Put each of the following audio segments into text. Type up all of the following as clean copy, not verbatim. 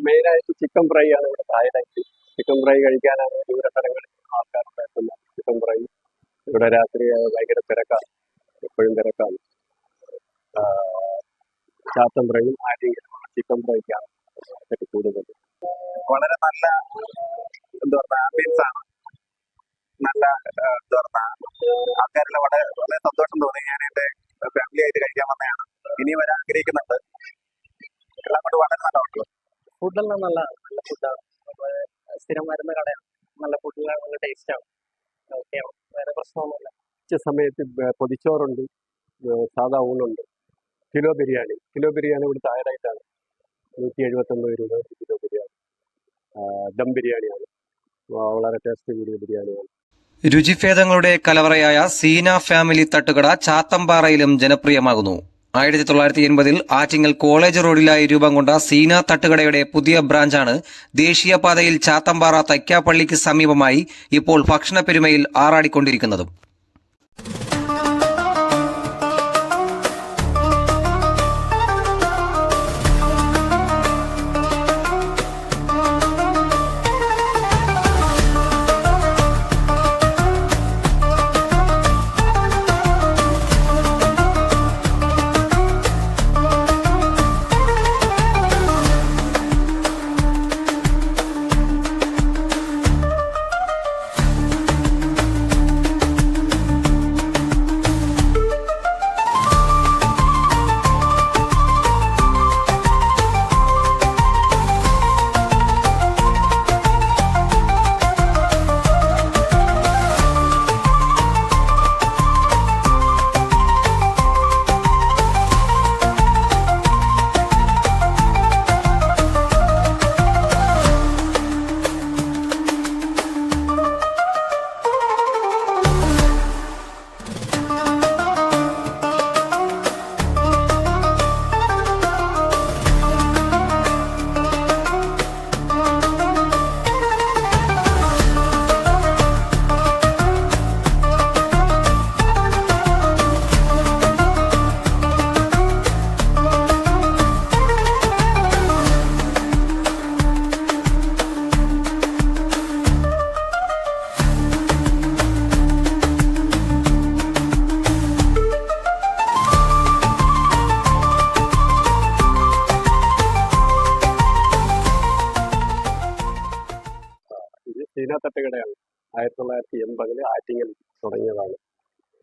മെയിനായിട്ട് chicken fry ആണ് ഇവിടെ ഹൈലൈറ്റ്. ചിക്കൻ ഫ്രൈ കഴിക്കാനാണ് ദൂരസ്ഥലങ്ങളിൽ ആൾക്കാരൊക്കെ എത്തുന്നത്. ചിക്കൻ ഫ്രൈ ഇവിടെ രാത്രി ഭയങ്കര തിരക്കാണ്, എപ്പോഴും തിരക്കാണ്. ചാത്തൻ ഫ്രൈയും ആറ്റിങ്ങലുള്ള ചിക്കൻ ഫ്രൈക്കാണ് കൂടുതൽ. വളരെ നല്ല ആംബിയൻസ് ആണ്. നല്ല ആൾക്കാരെല്ലാം വളരെ സന്തോഷം തോന്നി. ഞാൻ എന്റെ ഫാമിലി ആയിട്ട് കഴിക്കാൻ വന്നതാണ്. ഇനി വരാൻ ആഗ്രഹിക്കുന്നുണ്ട്. എല്ലാം കൊണ്ട് വളരെ നല്ല ഹോട്ടൽ. ഫുഡെല്ലാം നല്ല നല്ല ഫുഡാണ്. സ്ഥിരം വരുന്ന കടയാണ്. നല്ല ഫുഡിലാണ്, നല്ല ടേസ്റ്റാണ്. ഓക്കെയാണ്, വേറെ പ്രശ്നമൊന്നുമില്ല. ഉച്ച സമയത്ത് പൊതിച്ചോറുണ്ട്, സാധാ ഊണുണ്ട്, കിലോ ബിരിയാണി ഇവിടുത്തെ ഹൈലൈറ്റാണ്. 179 രൂപ കിലോ ബിരിയാണി. ദം ബിരിയാണിയാണ്, വളരെ ടേസ്റ്റ് കൂടിയ ബിരിയാണിയാണ്. രുചിഭേദങ്ങളുടെ കലവറയായ സീന ഫാമിലി തട്ടുകട ചാത്തമ്പാറയിലും ജനപ്രിയമാകുന്നു. 1980-ൽ ആറ്റിങ്ങൽ കോളേജ് റോഡിലായി രൂപം കൊണ്ട സീന തട്ടുകടയുടെ പുതിയ ബ്രാഞ്ചാണ് ദേശീയപാതയിൽ ചാത്തമ്പാറ തൈക്കാപ്പള്ളിക്ക് സമീപമായി ഇപ്പോൾ ഭക്ഷണപ്പെരുമയിൽ ആറാടിക്കൊണ്ടിരിക്കുന്നതും. സീന തട്ടുകടയാണ്. 1980-ൽ ആറ്റിങ്ങൽ തുടങ്ങിയതാണ്.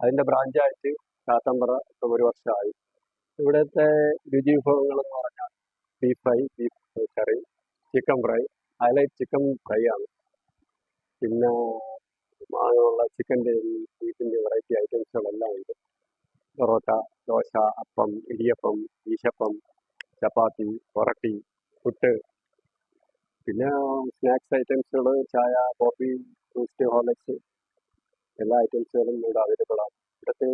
അതിൻ്റെ ബ്രാഞ്ചായിട്ട് ചാത്തമ്പാറ ഇപ്പോൾ 1 വർഷമായി. ഇവിടുത്തെ രുചി വിഭവങ്ങൾ എന്ന് പറഞ്ഞാൽ beef fry, beef curry, chicken fry. Highlight chicken fry ആണ്. പിന്നെ ഉള്ള ചിക്കൻ്റെയും ബീഫിൻ്റെയും വെറൈറ്റി ഐറ്റംസുകളെല്ലാം ഉണ്ട്. പൊറോട്ട, ദോശ, അപ്പം, ഇടിയപ്പം, ഈശപ്പം, ചപ്പാത്തി, പൊറട്ടി, പുട്ട്, പിന്നെ സ്നാക്സ് ഐറ്റംസുകൾ, ചായ, കോഫി, ബൂസ്റ്റ്, ഹോർലിക്സ്, എല്ലാ ഐറ്റംസുകളും ഇവിടെ അവൈലബിൾ ആണ്. ഇവിടുത്തെ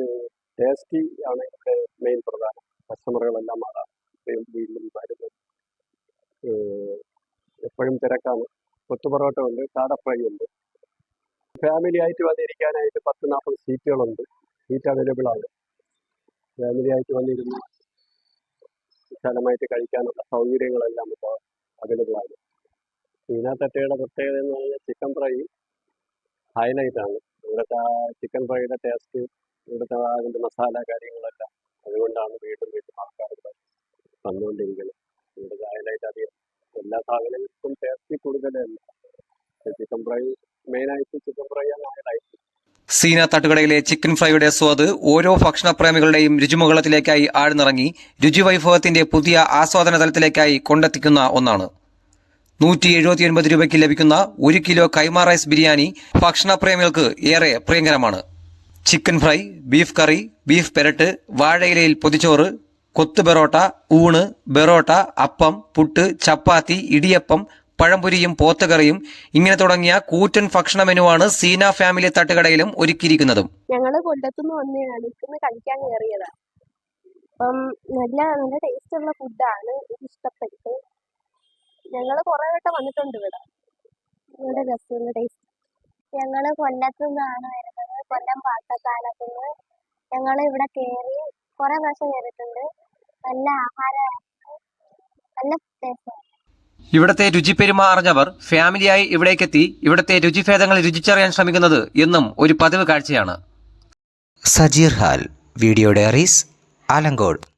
ടേസ്റ്റി ആണ് ഇവിടെ മെയിൻ പ്രധാനം. കസ്റ്റമറുകളെല്ലാം വീണ്ടും വരുന്നത്. എപ്പോഴും തിരക്കാണ്. കൊത്തു പൊറോട്ട ഉണ്ട്, കാട ഫ്രൈ ഉണ്ട്. ഫാമിലി ആയിട്ട് വന്നിരിക്കാനായിട്ട് 10-40 സീറ്റുകളുണ്ട്. സീറ്റ് അവൈലബിൾ ആണ്. ഫാമിലി ആയിട്ട് വന്നിരുന്ന് വിശാലമായിട്ട് കഴിക്കാനുള്ള സൗകര്യങ്ങളെല്ലാം ഇപ്പോൾ അവൈലബിൾ ആണ്. സീന തട്ടുകടയുടെ പ്രത്യേകത എന്ന് പറഞ്ഞാൽ ചിക്കൻ ഫ്രൈ ഹൈലൈറ്റാണ്. ഇവിടുത്തെ ചിക്കൻ ഫ്രൈയുടെ ടേസ്റ്റ്, ഇവിടുത്തെ അതിൻ്റെ മസാല കാര്യങ്ങളെല്ലാം, അതുകൊണ്ടാണ് വീണ്ടും വീണ്ടും ആൾക്കാർ വന്നുകൊണ്ടിരിക്കുന്നത്. ഇവിടുത്തെ ഹൈലൈറ്റ് അധികം എല്ലാ സാധനങ്ങൾക്കും ടേസ്റ്റ് കൂടുതലല്ല. ചിക്കൻ ഫ്രൈ മെയിനായിട്ട് ചിക്കൻ ഫ്രൈ ആണ് ഹൈലൈറ്റ്. സീന തട്ടുകടയിലെ ചിക്കൻ ഫ്രൈയുടെ സ്വാദ് ഓരോ ഭക്ഷണപ്രേമികളുടെയും രുചിമുകളത്തിലേക്കായി ആഴ്ന്നിറങ്ങി രുചിവൈഭവത്തിന്റെ പുതിയ ആസ്വാദന തലത്തിലേക്കായി കൊണ്ടെത്തിക്കുന്ന ഒന്നാണ്. 179 രൂപയ്ക്ക് ലഭിക്കുന്ന 1 കിലോ കൈമ റൈസ് ബിരിയാണി ഭക്ഷണപ്രേമികൾക്ക് ഏറെ പ്രിയങ്കരമാണ്. ചിക്കൻ ഫ്രൈ, ബീഫ് കറി, ബീഫ് പെരട്ട്, വാഴയിലയിൽ പൊതിച്ചോറ്, കൊത്തു ബെറോട്ട, ഊണ്, ബെറോട്ട, അപ്പം, പുട്ട്, ചപ്പാത്തി, ഇടിയപ്പം, പഴംപൊരിയും പോത്തുകറിയും ഇങ്ങനെ തുടങ്ങിയ കൂറ്റൻ ഭക്ഷണ മെനുവാണ് സീന ഫാമിലി തട്ടുകടയിലും ഒരുക്കിയിരിക്കുന്നതും. ഞങ്ങള് കൊല്ലത്തുനിന്ന് വന്നതാണ്, ഇന്ന് കഴിക്കാൻ കയറിയതാണ്. അപ്പം നല്ല നല്ല ടേസ്റ്റ് ഉള്ള ഫുഡാണ്, എനിക്ക് ഇഷ്ടപ്പെട്ടു. ഞങ്ങൾ കുറെ വട്ടം വന്നിട്ടുണ്ട് ഇവിടെ. നല്ല രസമുള്ള ടേസ്റ്റ്. ഞങ്ങൾ കൊല്ലത്തു നിന്നാണ് വരുന്നത്, കൊല്ലം പാട്ടത്താനത്തുനിന്ന്. ഞങ്ങൾ ഇവിടെ കയറി കുറെ പ്രാവശ്യം കയറിയിട്ടുണ്ട്. നല്ല ആഹാരമാണ്, നല്ല ടേസ്റ്റ്. ഇവിടുത്തെ രുചിപ്പെരുമ അറിഞ്ഞവർ ഫാമിലിയായി ഇവിടേക്കെത്തി ഇവിടുത്തെ രുചിഭേദങ്ങൾ രുചിച്ചറിയാൻ ശ്രമിക്കുന്നത് എന്നും ഒരു പതിവ് കാഴ്ചയാണ്. Sajeer Hal, video diaries, Alankode.